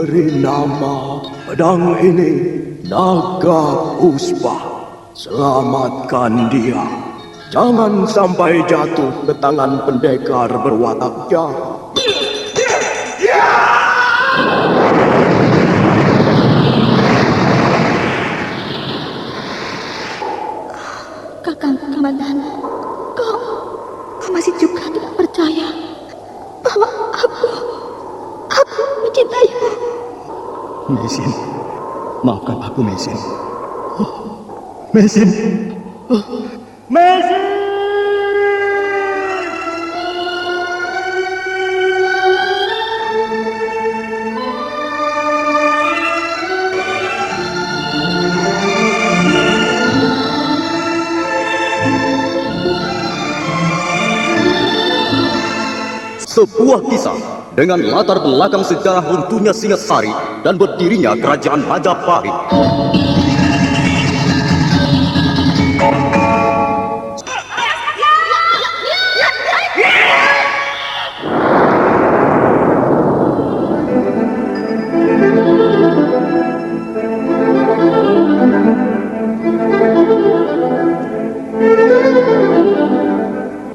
beri nama pedang ini Naga Puspa. Selamatkan dia. Jangan sampai jatuh ke tangan pendekar berwatak jahat. Kakang Komandan, kau masih juga tidak percaya bahwa aku mencintaimu. Mesin, maafkan aku, Mesin. Mesin. Mesin! Sebuah kisah dengan latar belakang sejarah runtuhnya Singasari dan berdirinya kerajaan Majapahit.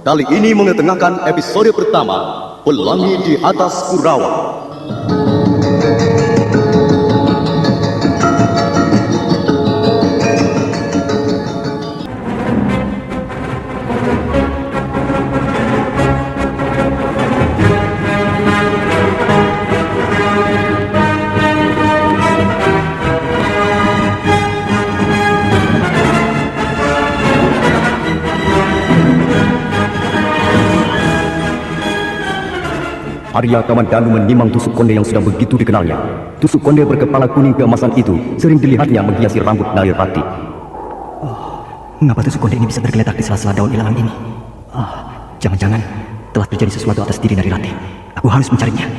Kali ini mengetengahkan episode pertama, Pelangi di Atas Kurawa. Arya Kamandanu menimang tusuk konde yang sudah begitu dikenalnya. Tusuk konde berkepala kuning keemasan itu sering dilihatnya menghiasi rambut Narirati. Mengapa tusuk konde ini bisa tergeletak di sela-sela daun ilalang ini? Jangan-jangan telah terjadi sesuatu atas diri Narirati. Aku harus mencarinya.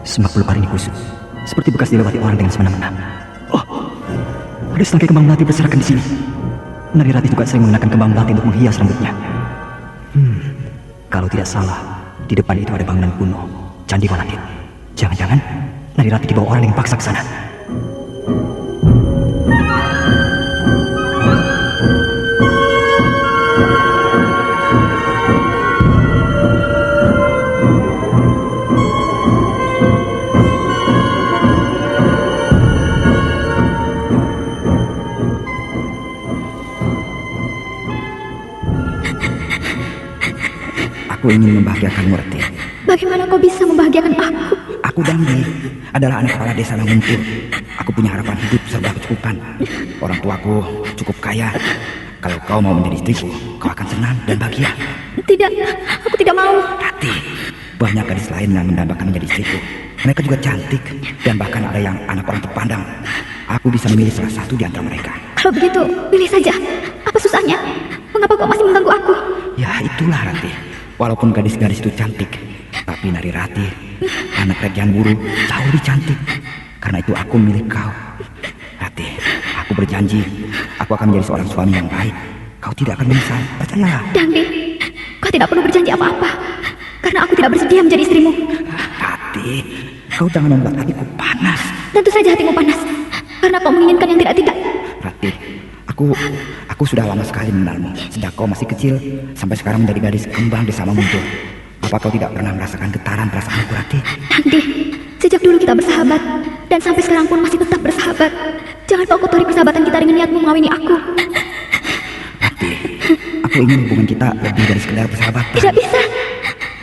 Semak belukar ini kusut, seperti bekas dilewati orang dengan semena-mena. Ada setangkai kembang melati berserakan di sini. Narirati juga sering mengenakan kembang melati untuk menghias rambutnya. Kalau tidak salah, di depan itu ada bangunan kuno, Candi Walakit. Jangan-jangan Narirati dibawa orang yang paksa ke sana. Aku ingin membahagiakanmu, Rati. Bagaimana kau bisa membahagiakan aku? Aku Dangdi, adalah anak kepala desa Langumpur. Aku punya harapan hidup serba kecukupan. Orang tuaku cukup kaya. Kalau kau mau menjadi istriku, kau akan senang dan bahagia. Tidak, aku tidak mau. Rati, banyak gadis lain yang mendambakan menjadi istriku. Mereka juga cantik, dan bahkan ada yang anak orang terpandang. Aku bisa memilih salah satu di antara mereka. Kalau begitu, pilih saja. Apa susahnya? Mengapa kau masih mengganggu aku? Ya, itulah Rati. Walaupun gadis-gadis itu cantik, tapi Narirati, anak Rakyat Buru, jauh lebih cantik. Karena itu aku memilih kau. Rati, aku berjanji, aku akan menjadi seorang suami yang baik. Kau tidak akan menyesal, percayalah. Dangdi, kau tidak perlu berjanji apa-apa. Karena aku tidak bersedia menjadi istrimu. Rati, kau jangan membuat hatiku panas. Tentu saja hatimu panas. Karena kau menginginkan yang tidak-tidak. Rati, aku sudah lama sekali mengenalmu. Sejak kau masih kecil, sampai sekarang menjadi gadis kembang desa Manguntur. Apa kau tidak pernah merasakan getaran perasaanku, Rati? Dangdi, sejak dulu kita bersahabat. Dan sampai sekarang pun masih tetap bersahabat. Jangan kau kotori persahabatan kita dengan niatmu mengawini aku. Rati, aku ingin hubungan kita lebih dari sekedar persahabatan. Tidak bisa.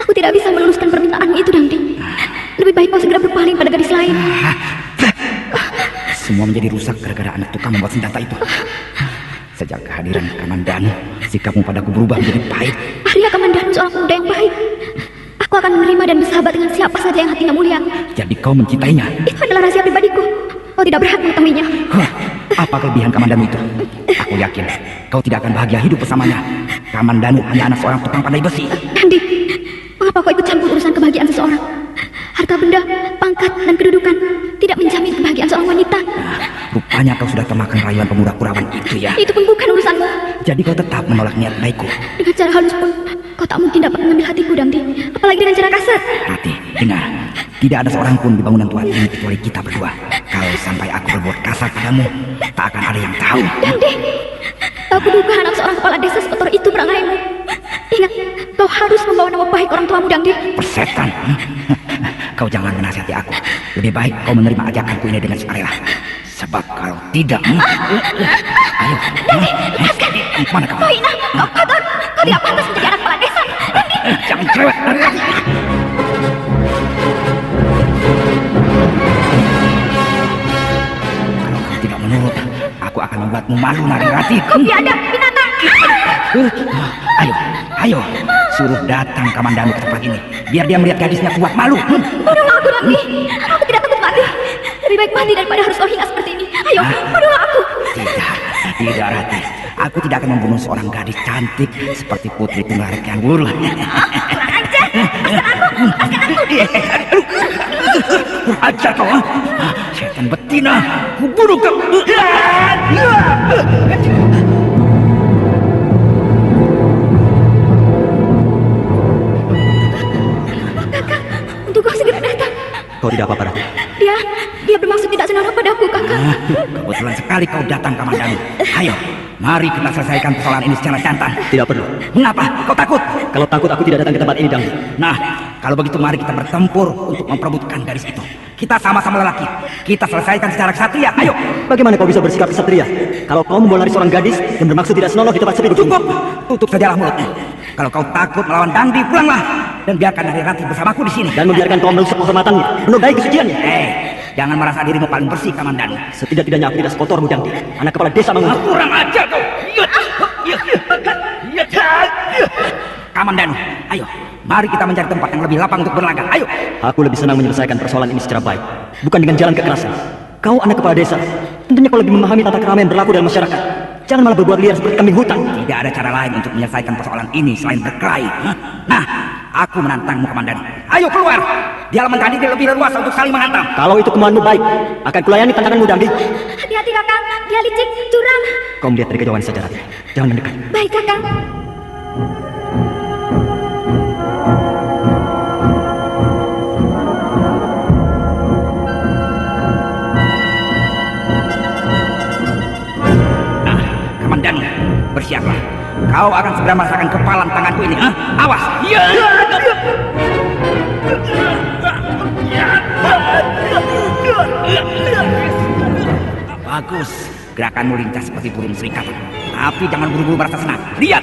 Aku tidak bisa meluluskan permintaanmu itu, Dangdi. Lebih baik kau segera berpaling pada gadis lain. Semua menjadi rusak gara-gara anak tukang membuat senjata itu. Sejak kehadiran Kamandanu, sikapmu padaku berubah menjadi pahit. Arya Kamandanu seorang pemuda yang baik. Aku akan menerima dan bersahabat dengan siapa saja yang hatinya mulia. Jadi kau mencintainya? Itu adalah rahasia pribadiku. Kau tidak berhak mengetahuinya. Apa kelebihan Kamandanu itu? Aku yakin kau tidak akan bahagia hidup bersamanya. Kamandanu hanya anak seorang tukang pandai besi. Dandi, mengapa kau ikut campur urusan kebahagiaan seseorang? Harta benda, pangkat, dan kedudukan tidak menjamin kebahagiaan seorang wanita. Rupanya kau sudah termakan rayuan pemuda Kurawan itu ya. Itu pun bukan urusanmu. Jadi kau tetap menolak niat baikku. Dengan cara halus pun, kau tak mungkin dapat mengambil hatiku, Dandi. Apalagi dengan cara kasar. Rati, dengar. Tidak ada seorang pun di bangunan Tuhan ini kecuali kita berdua. Kalau sampai aku berbuat kasar padamu, tak akan ada yang tahu. Dandi, tak kuduga anak seorang kepala desa sekotor itu merangaimu. Ingat, kau harus membawa nama baik orang tuamu, Dandi. Persetan. Kau jangan menasihati aku. Lebih baik kau menerima ajakanku ini dengan sukarela. Sebab kalau tidak... Ayo. Dandi, lepaskan. Mana kamu? Kau hina, kau kotor. Kau tidak pantas menjadi anak kepala desa. Dandi. Jangan cerewet. Kalau kau tidak menurut, aku akan membuatmu malu, Narirati. Kau biadab, binatang. Ayo, suruh datang Kamandanu ke tempat ini, biar dia melihat gadisnya kuat malu. Bunuhlah aku, Dandi. Aku tidak takut mati. Lebih baik mati daripada harus kau hina seperti ini. Ayo, bunuhlah aku. Tidak, Rati. Aku tidak akan membunuh seorang gadis cantik seperti Putri Tunggal Rekyang Wuru. Ajar, lepaskan aku. Ajar kau, setan betina. Kubunuh kau. Untuk kau segera datang. Kau tidak apa-apa, Rati. Dia bermaksud tidak senonoh padaku, Kakak. Kebetulan sekali kau datang, Kamandanu. Ayo, mari kita selesaikan persoalan ini secara jantan. Tidak perlu. Mengapa? Kau takut? Kalau takut aku tidak datang ke tempat ini, Dandi. Nah, kalau begitu mari kita bertempur untuk memperebutkan gadis itu. Kita sama-sama lelaki. Kita selesaikan secara kesatria. Ayo. Bagaimana kau bisa bersikap kesatria? Kalau kau membawa lari seorang gadis dan bermaksud tidak senonoh di tempat sepi begini. Cukup. Tutup sajalah mulutmu. Kalau kau takut melawan Dandi, pulanglah dan biarkan Narirati bersamaku di sini. Dan membiarkan kau merusak kehormatannya, menodai kesuciannya. Jangan merasa dirimu paling bersih, Kamandanu. Setidak-tidaknya aku tidak sekotormu, Dandi. Anak kepala desa Mangunjung. Kurang ajar kau. Kamandanu, ayo. Mari kita mencari tempat yang lebih lapang untuk berlaga. Ayo. Aku lebih senang menyelesaikan persoalan ini secara baik, bukan dengan jalan kekerasan. Kau anak kepala desa, tentunya kau lebih memahami tata krama yang berlaku dalam masyarakat. Jangan malah berbuat liar seperti kambing hutan. Tidak ada cara lain untuk menyelesaikan persoalan ini selain berkelahi. Nah, aku menantangmu, Kamandanu. Ayo keluar. Di halaman tadi dia lebih leluasa untuk saling menghantam. Kalau itu kemauanmu baik, akan kulayani tantanganmu, Dandi. Hati-hati, Kakak. Dia licik, curang. Kau melihat dari kejauhan saja, Rati. Jangan mendekat. Baik, Kakak. Kamandanu, bersiaplah. Kau akan segera merasakan kepalan tanganku ini. Awas. Bagus. Gerakanmu lincah seperti burung serigala. Tapi jangan buru-buru merasa senang. Lihat.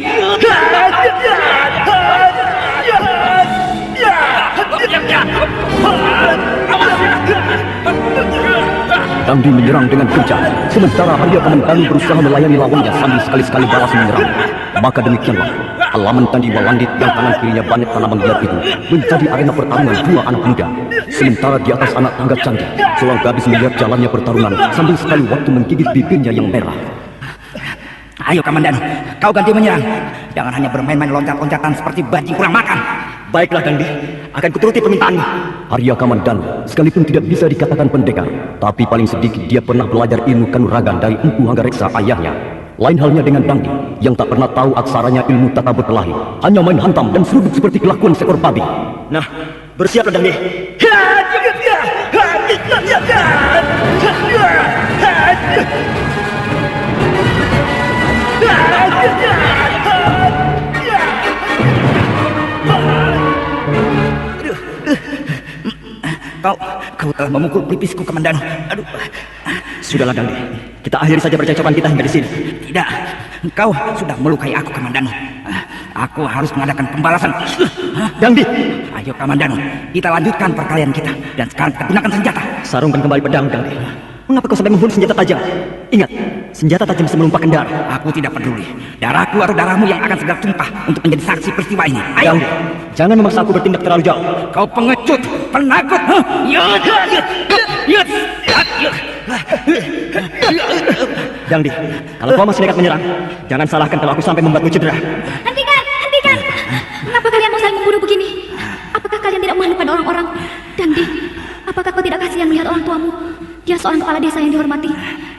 Dandi menyerang dengan kencang, sementara Arya Kamandanu berusaha melayani lawannya sambil sekali-sekali balas menyerang. Maka demikianlah, halaman Dandi Walandit yang kanan kirinya banyak tanaman liar itu menjadi arena pertarungan dua anak muda. Sementara di atas anak tangga cantik, seorang gadis melihat jalannya pertarungan sambil sekali waktu menggigit bibirnya yang merah. Ayo Kamandanu, kau ganti menyerang. Jangan hanya bermain-main loncat-loncatan seperti bajing kurang makan. Baiklah Dandi, akan kuturuti permintaanmu. Arya Kamandanu sekalipun tidak bisa dikatakan pendekar, tapi paling sedikit dia pernah belajar ilmu kanuragan dari Empu Hanggareksa ayahnya. Lain halnya dengan Dandi yang tak pernah tahu aksaranya ilmu tata berkelahi, hanya main hantam dan seruduk seperti kelakuan seekor babi. Nah, bersiaplah Dandi. Kau telah memukul pipisku, Kamandanu. Aduh. Sudahlah Dandi, kita akhiri saja percakapan kita hingga di sini. Tidak, kau sudah melukai aku, Kamandanu. Aku harus mengadakan pembalasan. Dandi, ayo Kamandanu, kita lanjutkan perkelahian kita. Dan sekarang kita gunakan senjata. Sarungkan kembali pedang, Dandi. Mengapa kau sampai membunuh senjata tajam? Ingat, senjata tajam bisa menumpahkan darah. Aku tidak peduli. Darahku atau darahmu yang akan segera tumpah untuk menjadi saksi peristiwa ini. Ayo. Dandi, jangan memaksa aku bertindak terlalu jauh. Kau pengecut, penakut. Jangdi, kalau kau masih nekat menyerang, jangan salahkan kalau aku sampai membuatmu cedera. Hentikan, hentikan. Mengapa kalian mau saling membunuh begini? Apakah kalian tidak malu pada orang-orang? Dangdi, apakah kau tidak kasihan melihat orang tuamu? Dia seorang kepala desa yang dihormati.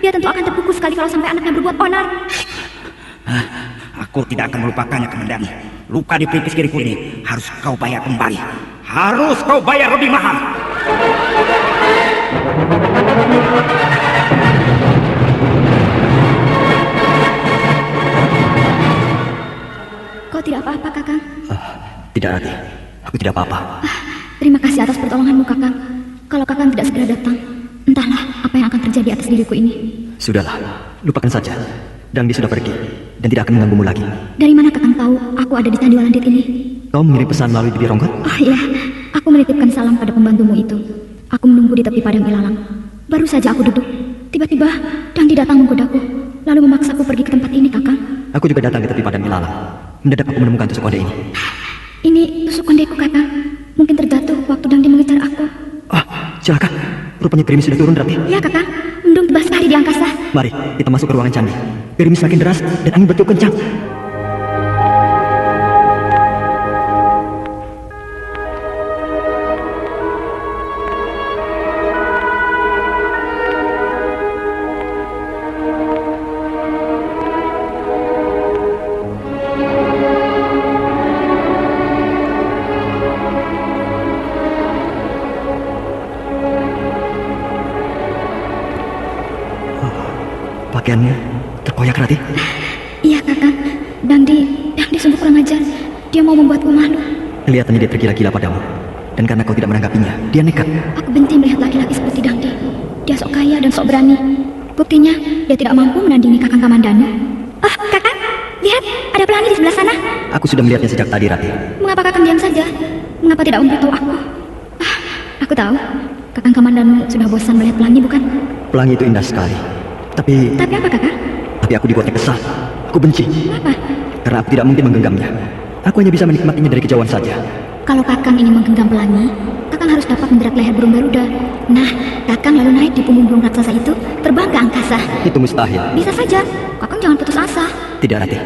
Dia tentu akan terpukul sekali kalau sampai anaknya berbuat onar. Aku tidak akan melupakannya, Komandan. Luka di pelipis kiriku ini harus kau bayar kembali. Harus kau bayar lebih mahal. Kau tidak apa-apa, Kakang? Tidak, Rati. Aku tidak apa-apa. Terima kasih atas pertolonganmu, Kakang. Kalau Kakang tidak segera datang, entahlah apa yang akan terjadi atas diriku ini. Sudahlah, lupakan saja. Dangdi sudah pergi dan tidak akan mengganggumu lagi. Dari mana Kakang tahu aku ada di Candi Walandit ini? Kau mengirim pesan melalui bibir ronggot? Oh iya, aku menitipkan salam pada pembantumu itu. Aku menunggu di tepi padang ilalang. Baru saja aku duduk, tiba-tiba Dangdi datang menggodaku, lalu memaksaku pergi ke tempat ini, Kakang. Aku juga datang ke tepi padang ilalang. Mendadak aku menemukan tusuk konde ini. Ini tusuk kondeku, Kakang. Mungkin terjatuh waktu Dangdi mengejar aku. Silakan. Rupanya gerimis sudah turun, Rati. Ya, Kakang. Mendung tebas sekali di angkasa. Mari, kita masuk ke ruangan candi. Gerimis semakin deras dan angin bertiup kencang. Pakaianmu terkoyak, Rati. Iya, Kakang. Dangdi sungguh kurang ajar. Dia mau membuatku malu. Kelihatannya dia tergila-gila padamu. Dan karena kau tidak menanggapinya, dia nekat. Aku benci melihat laki-laki seperti Dangdi. Dia sok kaya dan sok berani. Buktinya, dia tidak mampu menandingi Kakang Kamandanu. Kakang, lihat, ada pelangi di sebelah sana. Aku sudah melihatnya sejak tadi, Rati. Mengapa Kakang diam saja? Mengapa tidak memberitahu aku? Aku tahu, Kakang Kamandanu sudah bosan melihat pelangi, bukan? Pelangi itu indah sekali. Tapi apa, Kakang? Tapi aku dibuatnya kesal. Aku benci. Kenapa? Karena aku tidak mungkin menggenggamnya. Aku hanya bisa menikmatinya dari kejauhan saja. Kalau Kakang ingin menggenggam pelangi, Kakang harus dapat menjerat leher burung Garuda. Nah, Kakang lalu naik di punggung burung raksasa itu, terbang ke angkasa. Itu mustahil. Bisa saja. Kakang jangan putus asa. Tidak, Rati.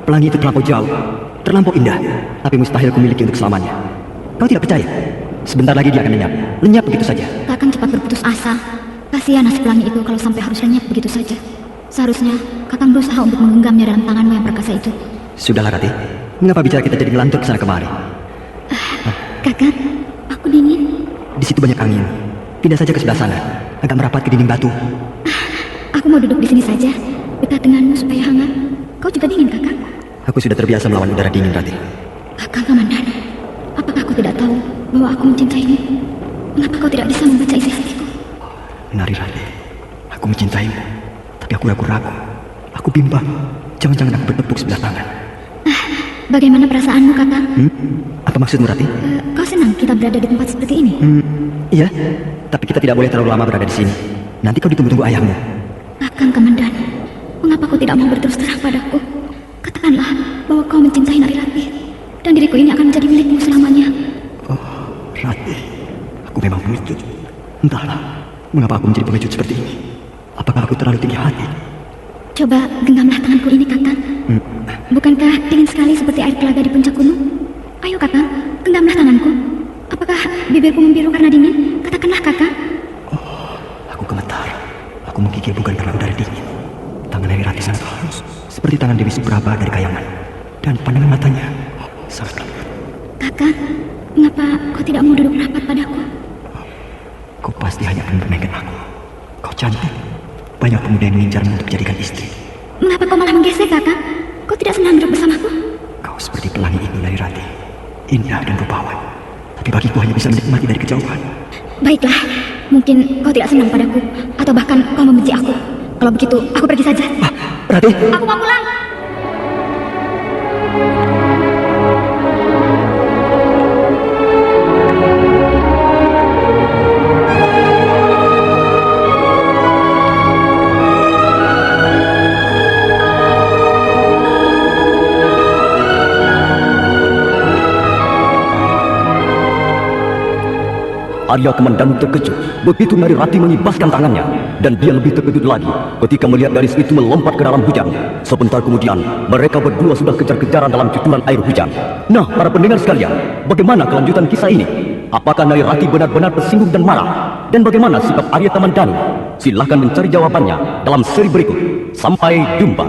Pelangi itu terlampau jauh, terlampau indah, tapi mustahil aku miliki untuk selamanya. Kau tidak percaya? Sebentar lagi dia akan lenyap. Lenyap begitu saja. Kakang cepat berputus asa. Kasihan nasib pelangi itu kalau sampai harus lenyap begitu saja. Seharusnya Kakang berusaha untuk menggenggamnya dalam tanganmu yang perkasa itu. Sudahlah, Rati. Mengapa bicara kita jadi ngelantur kesana kemari? Kakang, aku dingin. Di situ banyak angin. Pindah saja ke sebelah sana, agak merapat ke dinding batu. Aku mau duduk di sini saja, dekat denganmu supaya hangat. Kau juga dingin, Kakang? Aku sudah terbiasa melawan udara dingin, Rati. Kakang Kamandanu, apakah aku tidak tahu bahwa aku mencintaimu? Mengapa kau tidak bisa membaca isi hatiku? Nari, Rati. Aku mencintaimu, tapi aku ragu-ragu. Aku bimbang. Jangan-jangan aku bertepuk sebelah tangan. Bagaimana perasaanmu, Kakang? Apa maksudmu, Rati? Kau senang kita berada di tempat seperti ini? Iya, tapi kita tidak boleh terlalu lama berada di sini. Nanti kau ditunggu-tunggu ayahmu. Kakang Kamandanu, mengapa kau tidak mau berterus terang padaku? Katakanlah bahwa kau mencintai Nari Ratih, dan diriku ini akan menjadi milikmu selamanya. Rati, aku memang pengecut. Entahlah, mengapa aku menjadi pengecut seperti ini? Apakah aku terlalu tinggi hati? Coba genggamlah tanganku ini, Kakang. Bukankah dingin sekali seperti air telaga di puncak gunung? Ayo, Kakang, genggamlah tanganku. Apakah bibirku membiru karena dingin? Katakanlah, Kakang. Aku gemetar. Aku menggigil bukan karena udara dingin. Tangan Nari Ratih sangat halus, seperti tangan Dewi Subraba dari kayangan. Dan pandangan matanya sangat lembut. Kakang, mengapa kau tidak mau duduk rapat padaku? Kau pasti hanya akan mempermainkan aku. Kau cantik. Banyak pemuda yang mengincarmu untuk dijadikan istri. Mengapa kau malah menggesek, Kakang? Kau tidak senang duduk bersamaku? Kau seperti pelangi itu, Nari Ratih. Indah dan rupawan. Tapi bagiku hanya bisa menikmati dari kejauhan. Baiklah, mungkin kau tidak senang padaku, atau bahkan kau membenci aku. Kalau begitu, aku pergi saja. Ratih! Aku mau pulang. Arya Kamandanu terkejut begitu Nari Ratih mengibaskan tangannya. dan dia lebih terkejut lagi ketika melihat gadis itu melompat ke dalam hujan. Sebentar kemudian, mereka berdua sudah kejar-kejaran dalam cucuran air hujan. Nah, para pendengar sekalian, bagaimana kelanjutan kisah ini? Apakah Nari Rati benar-benar tersinggung dan marah? Dan bagaimana sikap Arya Tamandanu? Silahkan mencari jawabannya dalam seri berikut. Sampai jumpa.